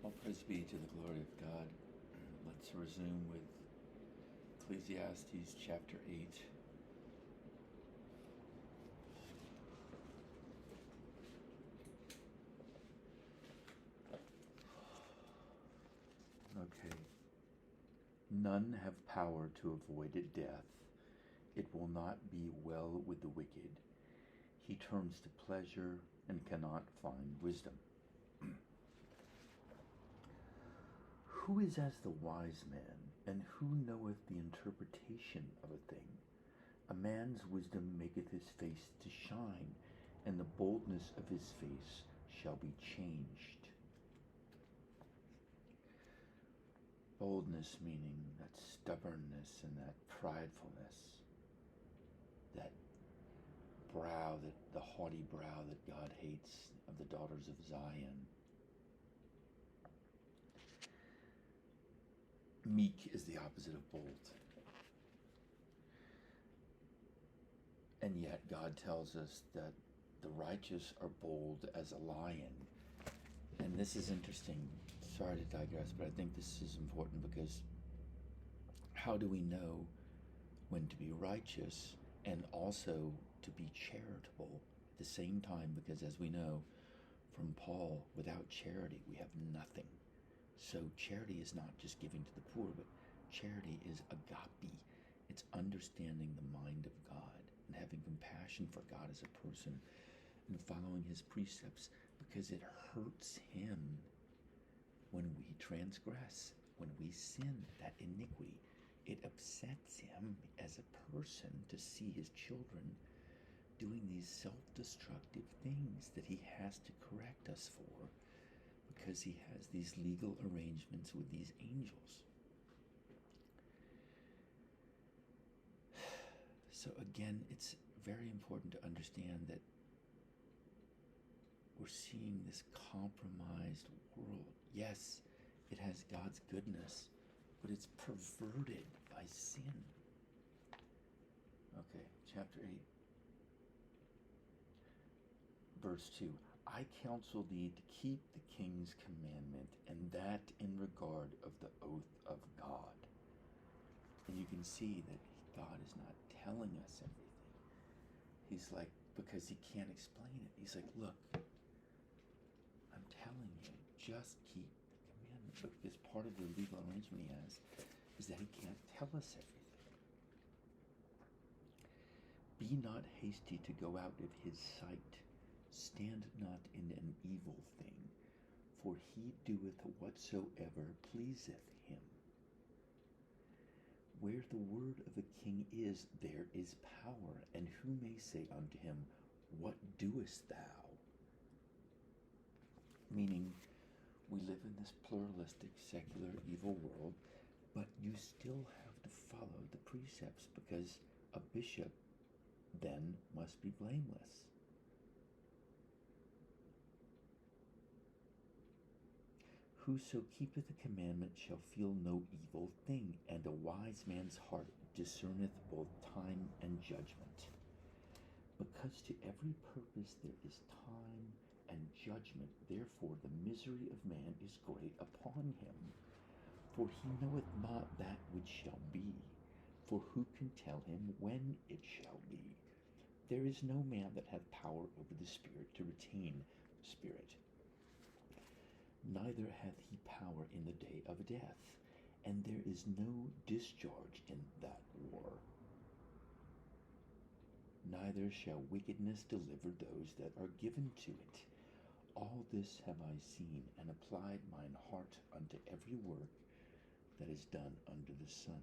All praise be to the glory of God. Let's resume with Ecclesiastes chapter 8. Okay. None have power to avoid death. It will not be well with the wicked. He turns to pleasure and cannot find wisdom. Who is as the wise man, and who knoweth the interpretation of a thing? A man's wisdom maketh his face to shine, and the boldness of his face shall be changed. Boldness meaning that stubbornness and that pridefulness, that brow, the haughty brow that God hates of the daughters of Zion. Meek is the opposite of bold. And yet God tells us that the righteous are bold as a lion. And this is interesting. Sorry to digress, but I think this is important because how do we know when to be righteous and also to be charitable at the same time? Because as we know from Paul, without charity we have nothing. So charity is not just giving to the poor, but charity is agape. It's understanding the mind of God and having compassion for God as a person and following his precepts, because it hurts him when we transgress, when we sin, that iniquity. It upsets him as a person to see his children doing these self-destructive things that he has to correct us for, because he has these legal arrangements with these angels. So again, it's very important to understand that we're seeing this compromised world. Yes, it has God's goodness, but it's perverted by sin. Okay, chapter 8, verse 2. I counsel thee to keep the king's commandment, and that in regard of the oath of God. And you can see that God is not telling us everything. He's like, because he can't explain it. He's like, look, I'm telling you, just keep the commandment. But because part of the legal arrangement he has is that he can't tell us everything. Be not hasty to go out of his sight. Stand not in an evil thing, for he doeth whatsoever pleaseth him. Where the word of a king is, there is power, and who may say unto him, what doest thou? Meaning, we live in this pluralistic, secular, evil world, but you still have to follow the precepts, because a bishop then must be blameless. Whoso keepeth the commandment shall feel no evil thing, and a wise man's heart discerneth both time and judgment. Because to every purpose there is time and judgment, therefore the misery of man is great upon him. For he knoweth not that which shall be, for who can tell him when it shall be? There is no man that hath power over the Spirit to retain the Spirit. Neither hath he power in the day of death, and there is no discharge in that war. Neither shall wickedness deliver those that are given to it. All this have I seen, and applied mine heart unto every work that is done under the sun.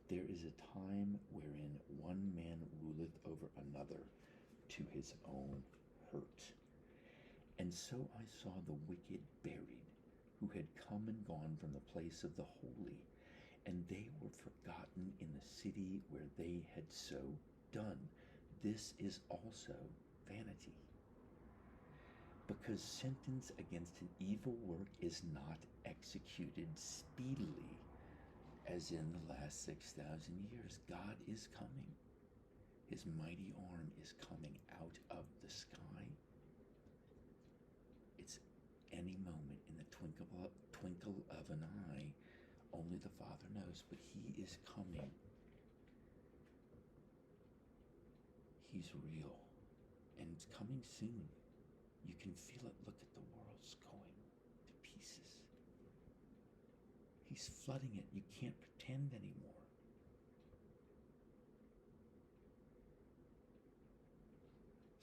There is a time wherein one man ruleth over another to his own hurt. And so I saw the wicked buried, who had come and gone from the place of the holy, and they were forgotten in the city where they had so done. This is also vanity. Because sentence against an evil work is not executed speedily, as in the last 6,000 years. God is coming. His mighty arm is coming out of the sky. It's any moment in the twinkle of an eye. Only the Father knows, but he is coming. He's real, and it's coming soon. You can feel it. Look at the world's going to pieces. He's flooding it. You can't pretend anymore.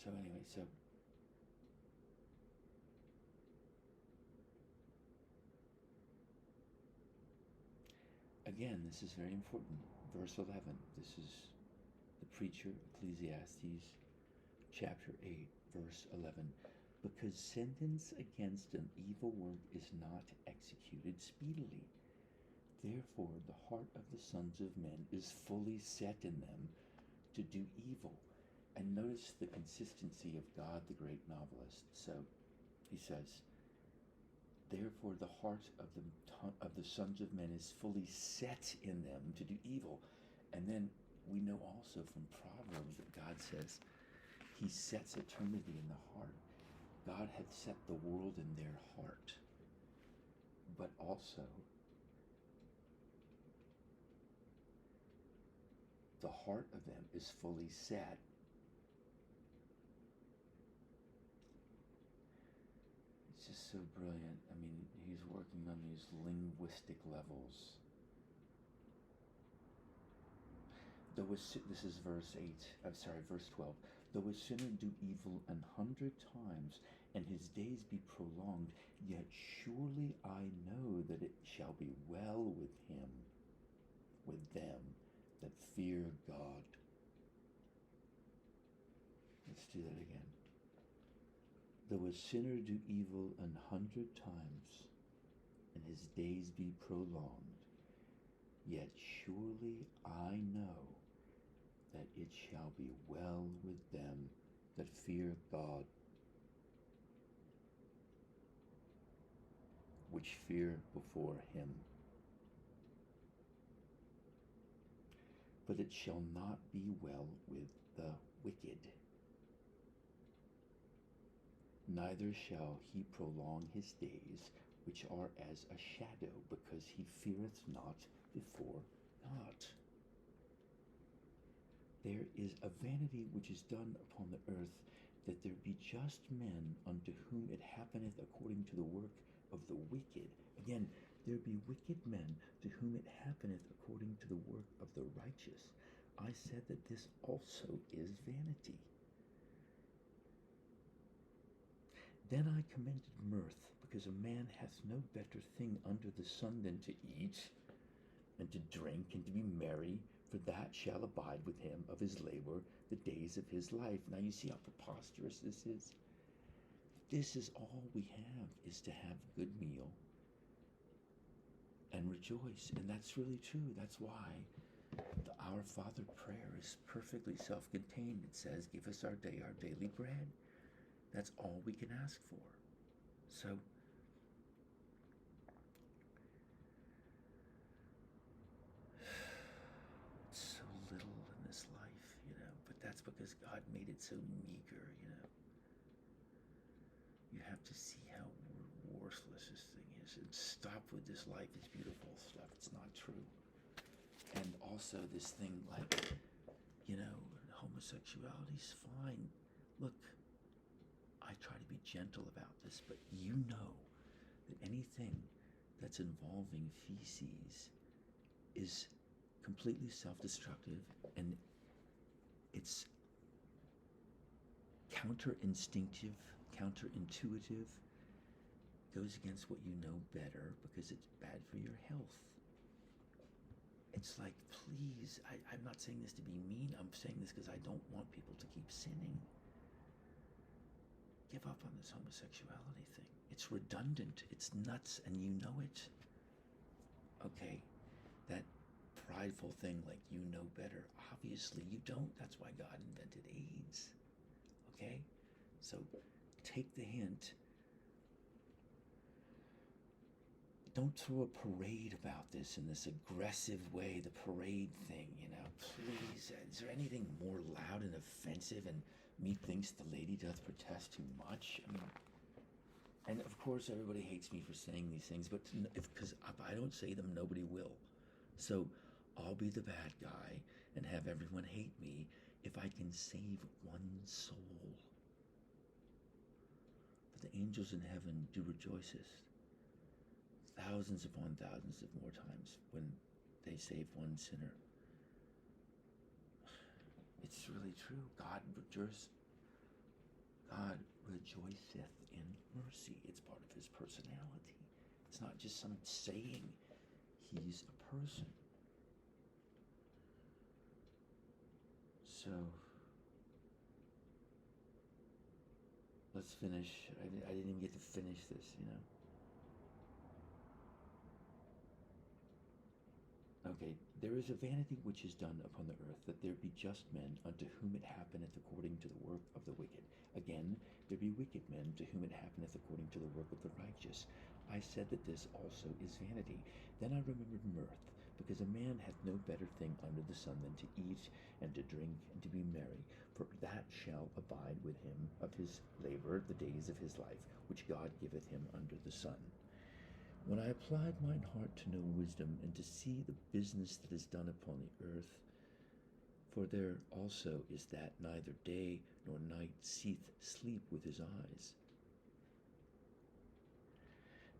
So anyway, again, this is very important. Verse 11. This is the preacher, Ecclesiastes chapter 8, verse 11. Because sentence against an evil work is not executed speedily. Therefore, the heart of the sons of men is fully set in them to do evil. And notice the consistency of God, the great novelist. So he says, therefore the heart of the sons of men is fully set in them to do evil. And then we know also from Proverbs that God says he sets eternity in the heart. God hath set the world in their heart. But also, the heart of them is fully set. It's just so brilliant. I mean, he's working on these linguistic levels. This is verse 12. Though a sinner do evil 100 times, and his days be prolonged, yet surely I know that it shall be well with him, with them that fear God. Let's do that again. Though a sinner do evil 100 times, and his days be prolonged, yet surely I know that it shall be well with them that fear God, which fear before him. But it shall not be well with the wicked, neither shall he prolong his days, which are as a shadow, because he feareth not before God. There is a vanity which is done upon the earth, that there be just men unto whom it happeneth according to the work of the wicked. Again, there be wicked men to whom it happeneth according to the work of the righteous. I said that this also is vanity. Then I commended mirth, because a man hath no better thing under the sun than to eat, and to drink, and to be merry, for that shall abide with him of his labor the days of his life. Now you see how preposterous this is? This is all we have, is to have a good meal and rejoice. And that's really true. That's why the Our Father prayer is perfectly self-contained. It says, give us our daily bread. That's all we can ask for. So, it's so little in this life, but that's because God made it so meager, You have to see how worthless this thing is, and stop with this life is beautiful stuff. It's not true. And also this thing like, homosexuality's fine. Look, I try to be gentle about this, but you know that anything that's involving feces is completely self-destructive, and it's counterinstinctive, counterintuitive, goes against what you know better because it's bad for your health. It's like, please, I'm not saying this to be mean. I'm saying this because I don't want people to keep sinning. Give up on this homosexuality thing. It's redundant. It's nuts, and you know it. Okay, that prideful thing like you know better. Obviously you don't. That's why God invented AIDS. Okay? So take the hint. Don't throw a parade about this in this aggressive way, the parade thing, Please, is there anything more loud and offensive and methinks the lady doth protest too much? I mean, And of course, everybody hates me for saying these things, but because if I don't say them, nobody will. So I'll be the bad guy and have everyone hate me if I can save one soul. But the angels in heaven do rejoiceth thousands upon thousands of more times when they save one sinner. It's really true. God rejoiceth in mercy. It's part of his personality. It's not just some saying. He's a person. So let's finish. I didn't even get to finish this, Okay, there is a vanity which is done upon the earth, that there be just men unto whom it happeneth according to the work of the wicked. Again, there be wicked men to whom it happeneth according to the work of the righteous. I said that this also is vanity. Then I remembered mirth, because a man hath no better thing under the sun than to eat and to drink and to be merry, for that shall abide with him of his labor the days of his life, which God giveth him under the sun. When I applied mine heart to know wisdom, and to see the business that is done upon the earth, for there also is that neither day nor night seeth sleep with his eyes.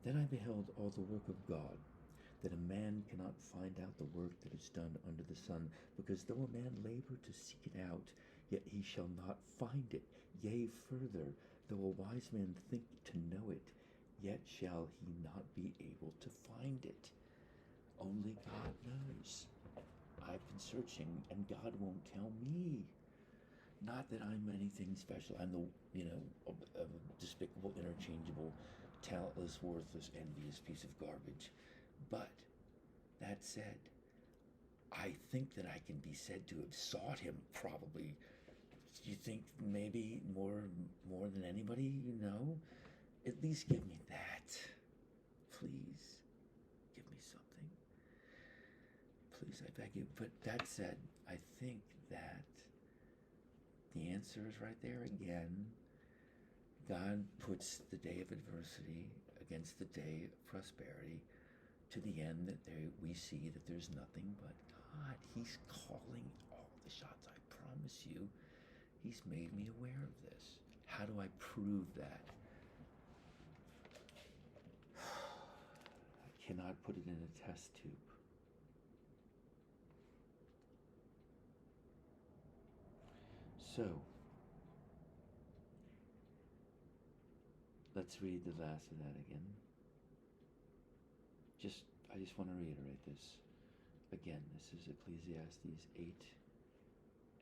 Then I beheld all the work of God, that a man cannot find out the work that is done under the sun, because though a man labor to seek it out, yet he shall not find it. Yea, further, though a wise man think to know it, yet shall he not be able to find it. Only God knows. I've been searching, and God won't tell me. Not that I'm anything special. I'm the, a despicable, interchangeable, talentless, worthless, envious piece of garbage. But that said, I think that I can be said to have sought him, probably. You think maybe more than anybody you know? At least give me that. Please, give me something. Please, I beg you. But that said, I think that the answer is right there again. God puts the day of adversity against the day of prosperity, to the end that we see that there's nothing but God. He's calling all the shots, I promise you. He's made me aware of this. How do I prove that? I cannot put it in a test tube. So, let's read the last of that again. I just want to reiterate this. Again, this is Ecclesiastes 8,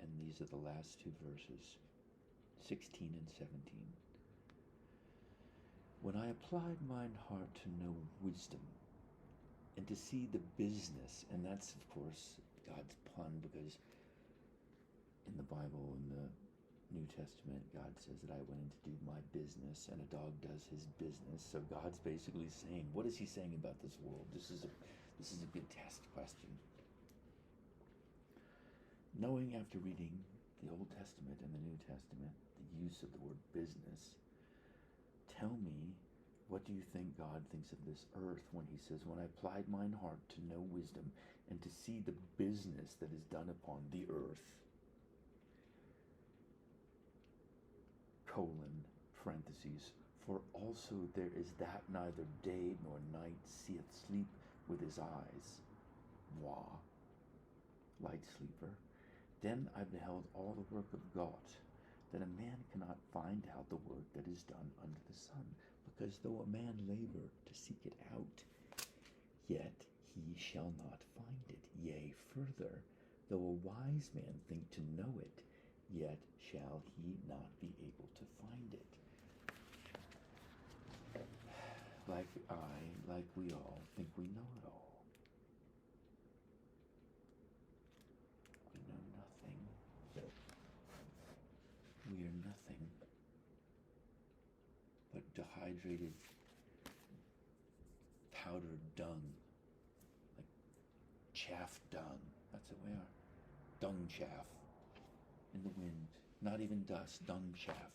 and these are the last two verses, 16 and 17. When I applied mine heart to know wisdom, and to see the business, and that's, of course, God's pun, because in the Bible, in the New Testament, God says that I went in to do my business, and a dog does his business. So God's basically saying, what is he saying about this world? This is a good test question. Knowing after reading the Old Testament and the New Testament, the use of the word business, tell me, what do you think God thinks of this earth when he says, when I applied mine heart to know wisdom and to see the business that is done upon the earth, parentheses, for also there is that neither day nor night seeth sleep with his eyes, light sleeper. Then I beheld all the work of God, that a man cannot find out the work that is done under the sun, because though a man labor to seek it out, yet he shall not find it. Yea, further, though a wise man think to know it, yet shall he not be able to find it. Like we all think we know it all. We know nothing. We are nothing but dehydrated, powdered dung, like chaff dung. That's what we are. Dung chaff in the wind. Not even dust, dung chaff.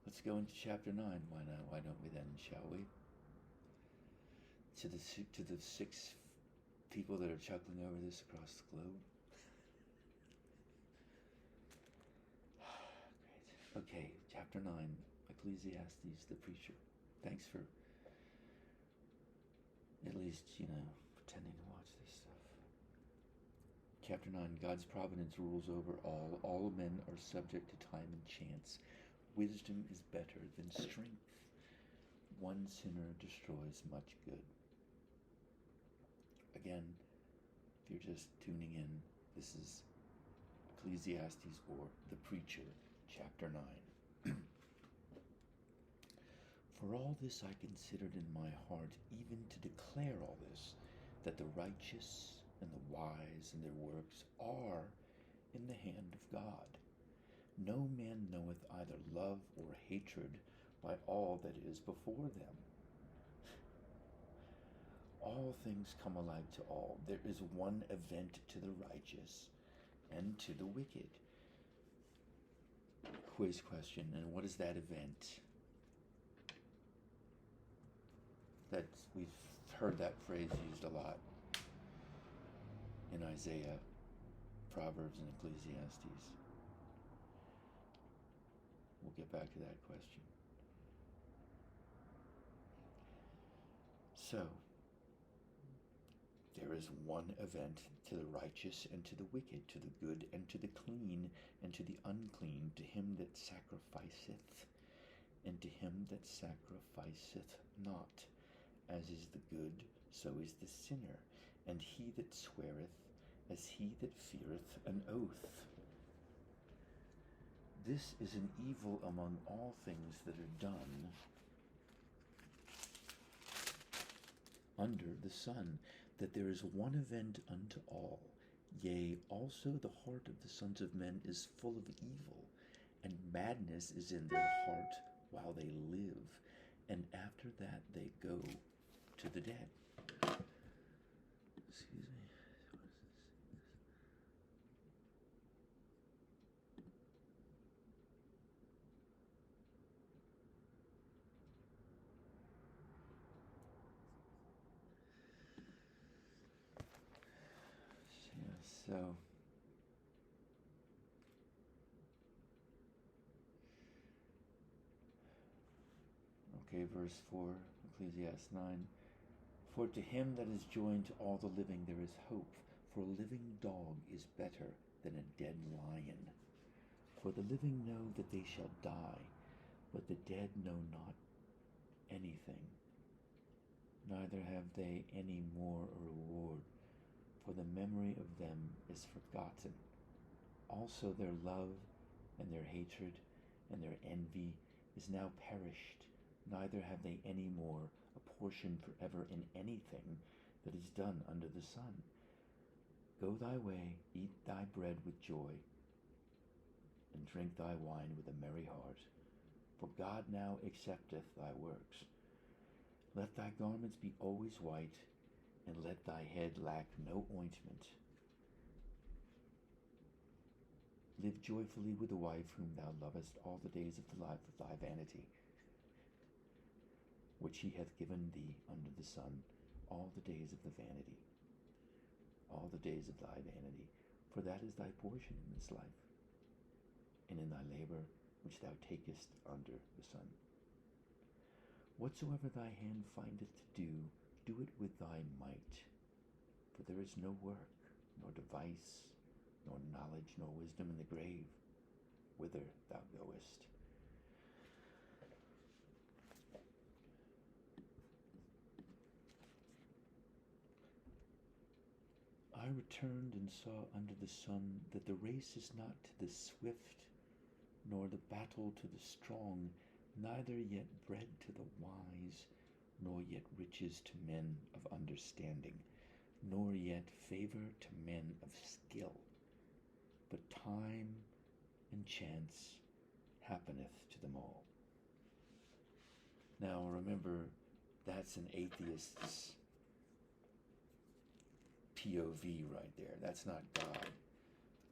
Let's go into chapter 9. Why not? Why don't we then, shall we? To the 6 people that are chuckling over this across the globe. Great. Okay, chapter 9, Ecclesiastes, the preacher. Thanks for at least, pretending to watch this stuff. Chapter 9, God's providence rules over all. All men are subject to time and chance. Wisdom is better than strength. One sinner destroys much good. Again, if you're just tuning in, this is Ecclesiastes, or The Preacher, chapter 9. For all this I considered in my heart, even to declare all this, that the righteous and the wise and their works are in the hand of God. No man knoweth either love or hatred by all that is before them. All things come alike to all. There is one event to the righteous and to the wicked. Quiz question, and what is that event? We've heard that phrase used a lot in Isaiah, Proverbs, and Ecclesiastes. We'll get back to that question. So, there is one event to the righteous and to the wicked, to the good and to the clean and to the unclean, to him that sacrificeth and to him that sacrificeth not. As is the good, so is the sinner, and he that sweareth, as he that feareth an oath. This is an evil among all things that are done under the sun, that there is one event unto all. Yea, also the heart of the sons of men is full of evil, and madness is in their heart while they live, and after that they go to the dead. Excuse me. So okay, verse 4, Ecclesiastes 9. For to him that is joined to all the living there is hope, for a living dog is better than a dead lion. For the living know that they shall die, but the dead know not anything, neither have they any more a reward, for the memory of them is forgotten. Also their love and their hatred and their envy is now perished, neither have they any more a portion forever in anything that is done under the sun. Go thy way, eat thy bread with joy, and drink thy wine with a merry heart, for God now accepteth thy works. Let thy garments be always white, and let thy head lack no ointment. Live joyfully with the wife whom thou lovest all the days of the life of thy vanity, which he hath given thee under the sun, all the days of the vanity, all the days of thy vanity, for that is thy portion in this life, and in thy labor which thou takest under the sun. Whatsoever thy hand findeth to do, do it with thy might, for there is no work, nor device, nor knowledge, nor wisdom in the grave, whither thou goest. I returned and saw under the sun that the race is not to the swift, nor the battle to the strong, neither yet bread to the wise, nor yet riches to men of understanding, nor yet favor to men of skill, but time and chance happeneth to them all. Now remember, that's an atheist's POV right there. That's not God.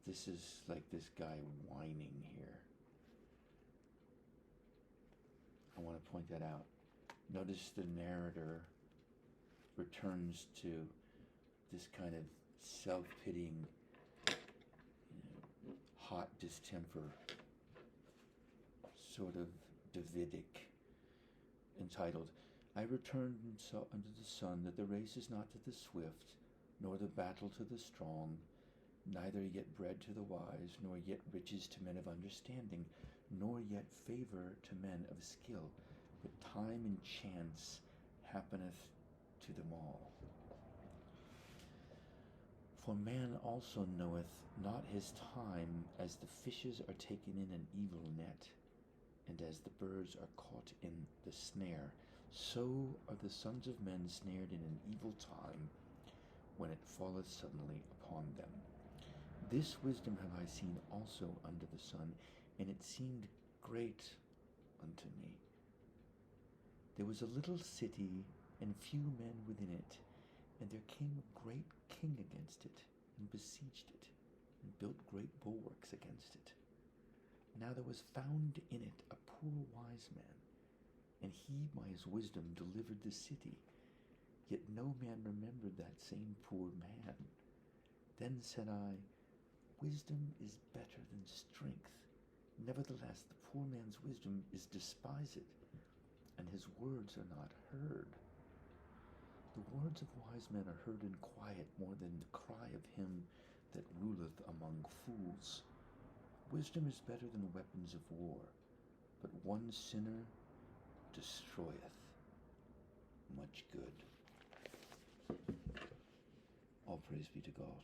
This is like this guy whining here. want to point that out. Notice the narrator returns to this kind of self-pitying, hot distemper, sort of Davidic, entitled, I returned and saw under the sun that the race is not to the swift, nor the battle to the strong, neither yet bread to the wise, nor yet riches to men of understanding, nor yet favor to men of skill, but time and chance happeneth to them all. For man also knoweth not his time, as the fishes are taken in an evil net, and as the birds are caught in the snare, so are the sons of men snared in an evil time, when it falleth suddenly upon them. This wisdom have I seen also under the sun, and it seemed great unto me. There was a little city, and few men within it, and there came a great king against it, and besieged it, and built great bulwarks against it. Now there was found in it a poor wise man, and he by his wisdom delivered the city. Yet no man remembered that same poor man. Then said I, Wisdom is better than strength. Nevertheless, the poor man's wisdom is despised, and his words are not heard. The words of wise men are heard in quiet more than the cry of him that ruleth among fools. Wisdom is better than weapons of war, but one sinner destroyeth much good. All praise be to God.